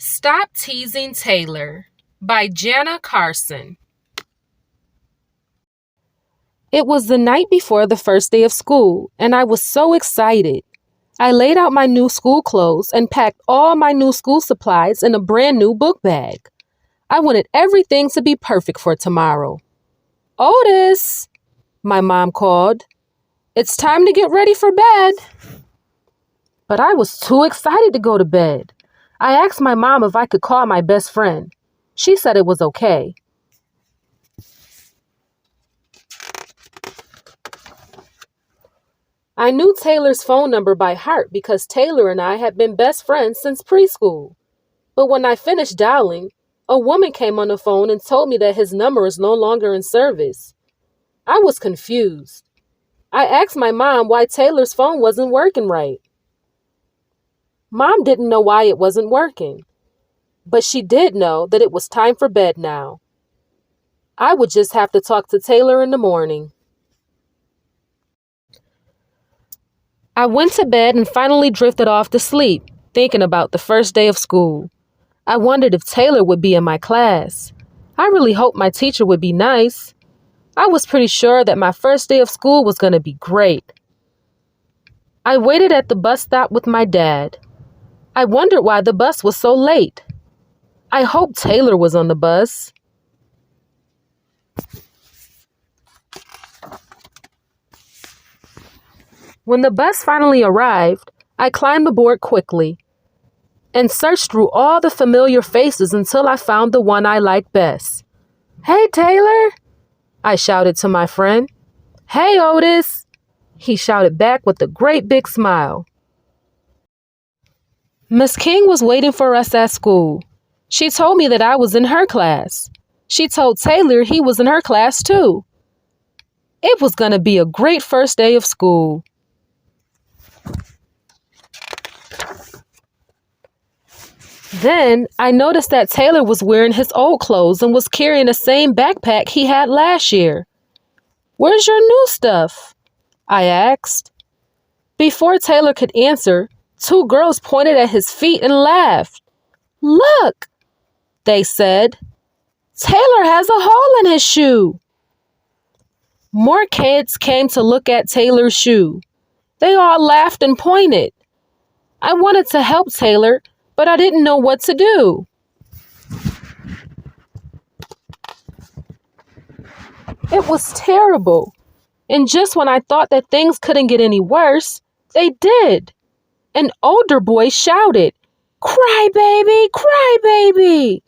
Stop Teasing Taylor by Jana Carson. It was the night before the first day of school, and I was so excited. I laid out my new school clothes and packed all my new school supplies in a brand new book bag. I wanted everything to be perfect for tomorrow. "Otis," my mom called. "It's time to get ready for bed." But I was too excited to go to bed. I asked my mom if I could call my best friend. She said it was okay. I knew Taylor's phone number by heart because Taylor and I had been best friends since preschool. But when I finished dialing, a woman came on the phone and told me that his number is no longer in service. I was confused. I asked my mom why Taylor's phone wasn't working right. Mom didn't know why it wasn't working, but she did know that it was time for bed now. I would just have to talk to Taylor in the morning. I went to bed and finally drifted off to sleep, thinking about the first day of school. I wondered if Taylor would be in my class. I really hoped my teacher would be nice. I was pretty sure that my first day of school was going to be great. I waited at the bus stop with my dad. I wondered why the bus was so late. I hoped Taylor was on the bus. When the bus finally arrived, I climbed aboard quickly and searched through all the familiar faces until I found the one I liked best. "Hey, Taylor," I shouted to my friend. "Hey, Otis," he shouted back with a great big smile. Miss King was waiting for us at school. She told me that I was in her class. She told Taylor he was in her class too. It was going to be a great first day of school. Then I noticed that Taylor was wearing his old clothes and was carrying the same backpack he had last year. "Where's your new stuff?" I asked. Before Taylor could answer, two girls pointed at his feet and laughed. "Look," they said. "Taylor has a hole in his shoe." More kids came to look at Taylor's shoe. They all laughed and pointed. I wanted to help Taylor, but I didn't know what to do. It was terrible. And just when I thought that things couldn't get any worse, they did. An older boy shouted, "Cry baby, cry baby."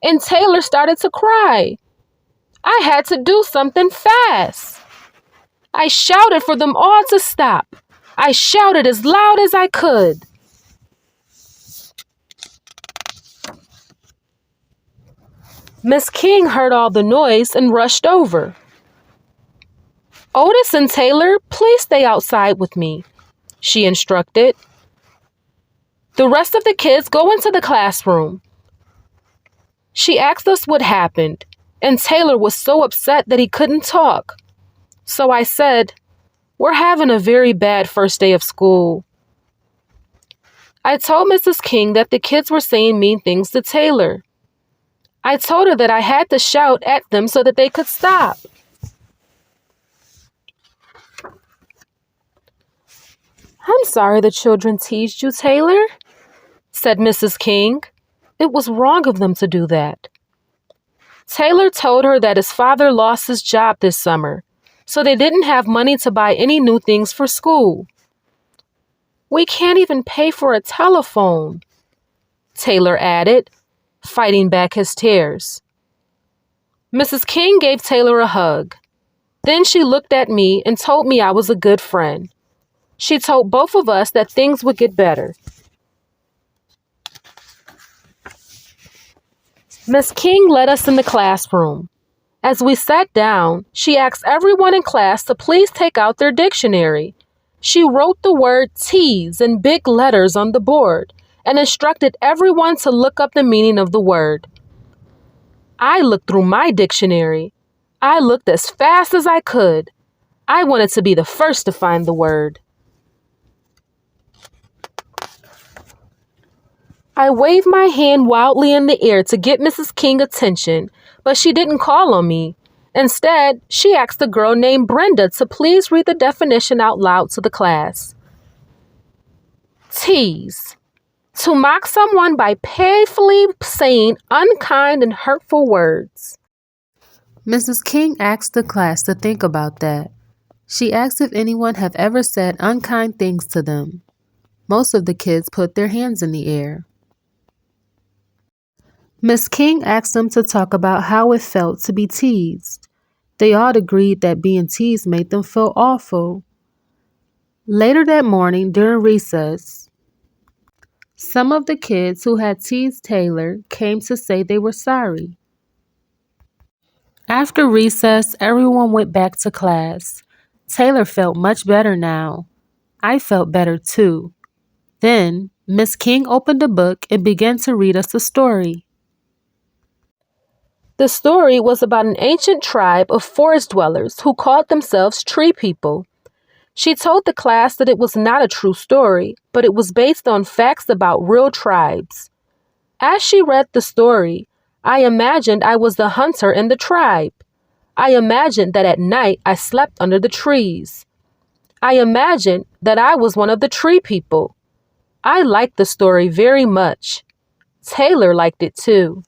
And Taylor started to cry. I had to do something fast. I shouted for them all to stop. I shouted as loud as I could. Miss King heard all the noise and rushed over. "Otis and Taylor, please stay outside with me," she instructed. "The rest of the kids go into the classroom." She asked us what happened, and Taylor was so upset that he couldn't talk. So I said, "We're having a very bad first day of school." I told Mrs. King that the kids were saying mean things to Taylor. I told her that I had to shout at them so that they could stop. "I'm sorry the children teased you, Taylor," said Mrs. King. It was wrong of them to do that. Taylor told her that his father lost his job this summer, so they didn't have money to buy any new things for school. "We can't even pay for a telephone," Taylor added, fighting back his tears. Mrs. King gave Taylor a hug. Then she looked at me and told me I was a good friend. She told both of us that things would get better. Miss King led us in the classroom. As we sat down, she asked everyone in class to please take out their dictionary. She wrote the word tease in big letters on the board and instructed everyone to look up the meaning of the word. I looked through my dictionary. I looked as fast as I could. I wanted to be the first to find the word. I waved my hand wildly in the air to get Mrs. King's attention, but she didn't call on me. Instead, she asked a girl named Brenda to please read the definition out loud to the class. Tease. To mock someone by playfully saying unkind and hurtful words. Mrs. King asked the class to think about that. She asked if anyone have ever said unkind things to them. Most of the kids put their hands in the air. Miss King asked them to talk about how it felt to be teased. They all agreed that being teased made them feel awful. Later that morning, during recess, some of the kids who had teased Taylor came to say they were sorry. After recess, everyone went back to class. Taylor felt much better now. I felt better too. Then, Miss King opened a book and began to read us a story. The story was about an ancient tribe of forest dwellers who called themselves tree people. She told the class that it was not a true story, but it was based on facts about real tribes. As she read the story, I imagined I was the hunter in the tribe. I imagined that at night I slept under the trees. I imagined that I was one of the tree people. I liked the story very much. Taylor liked it too.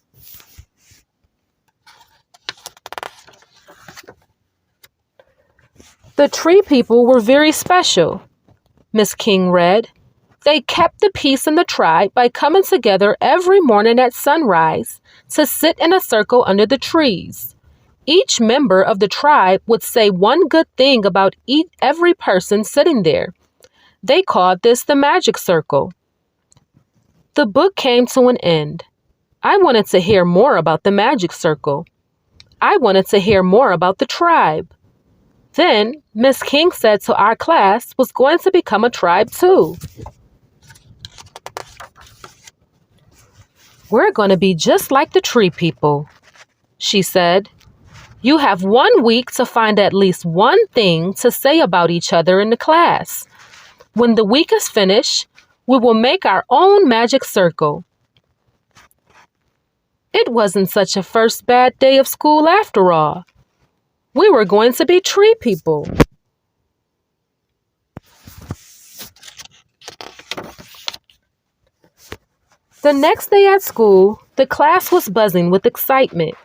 The tree people were very special, Miss King read. They kept the peace in the tribe by coming together every morning at sunrise to sit in a circle under the trees. Each member of the tribe would say one good thing about every person sitting there. They called this the magic circle. The book came to an end. I wanted to hear more about the magic circle. I wanted to hear more about the tribe. Then, Miss King said to our class was going to become a tribe too. We're going to be just like the tree people, she said. You have 1 week to find at least one thing to say about each other in the class. When the week is finished, we will make our own magic circle. It wasn't such a first bad day of school after all. We were going to be tree people. The next day at school, the class was buzzing with excitement.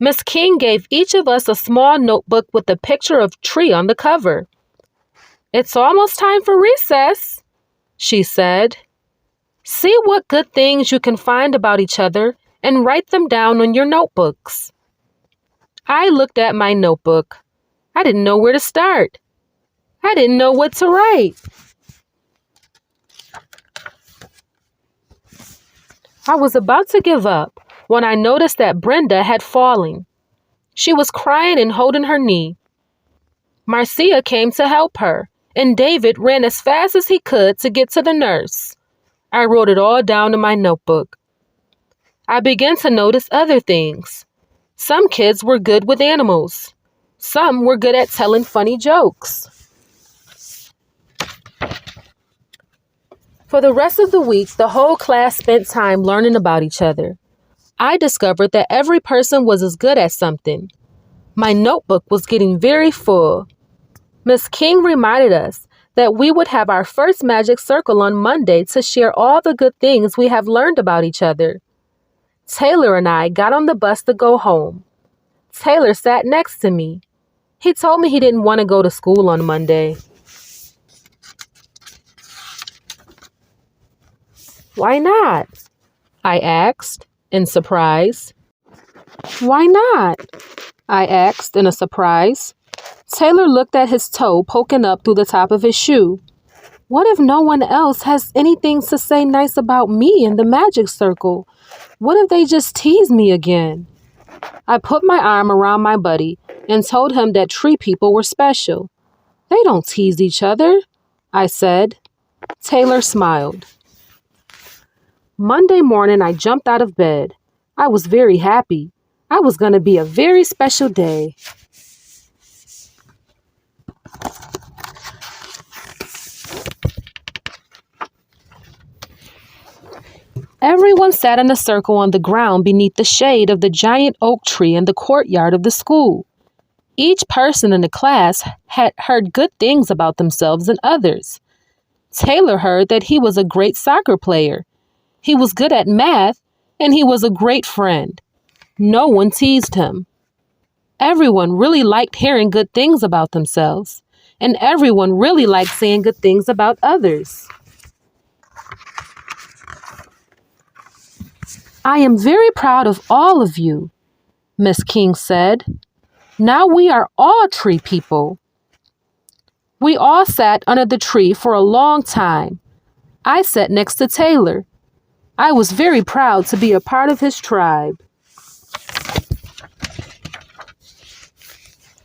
Miss King gave each of us a small notebook with a picture of a tree on the cover. It's almost time for recess, she said. See what good things you can find about each other and write them down on your notebooks. I looked at my notebook. I didn't know where to start. I didn't know what to write. I was about to give up when I noticed that Brenda had fallen. She was crying and holding her knee. Marcia came to help her, and David ran as fast as he could to get to the nurse. I wrote it all down in my notebook. I began to notice other things. Some kids were good with animals. Some were good at telling funny jokes. For the rest of the week, the whole class spent time learning about each other. I discovered that every person was as good at something. My notebook was getting very full. Miss King reminded us that we would have our first magic circle on Monday to share all the good things we have learned about each other. Taylor and I got on the bus to go home. Taylor sat next to me. He told me he didn't want to go to school on Monday. Why not? I asked, in surprise. Why not? I asked, in a surprise. Taylor looked at his toe poking up through the top of his shoe. What if no one else has anything to say nice about me in the magic circle? What if they just tease me again? I put my arm around my buddy and told him that tree people were special. They don't tease each other, I said. Taylor smiled. Monday morning, I jumped out of bed. I was very happy. I was going to be a very special day. Everyone sat in a circle on the ground beneath the shade of the giant oak tree in the courtyard of the school. Each person in the class had heard good things about themselves and others. Taylor heard that he was a great soccer player. He was good at math, and he was a great friend. No one teased him. Everyone really liked hearing good things about themselves, and everyone really liked saying good things about others. I am very proud of all of you, Miss King said. Now we are all tree people. We all sat under the tree for a long time. I sat next to Taylor. I was very proud to be a part of his tribe.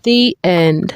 The end.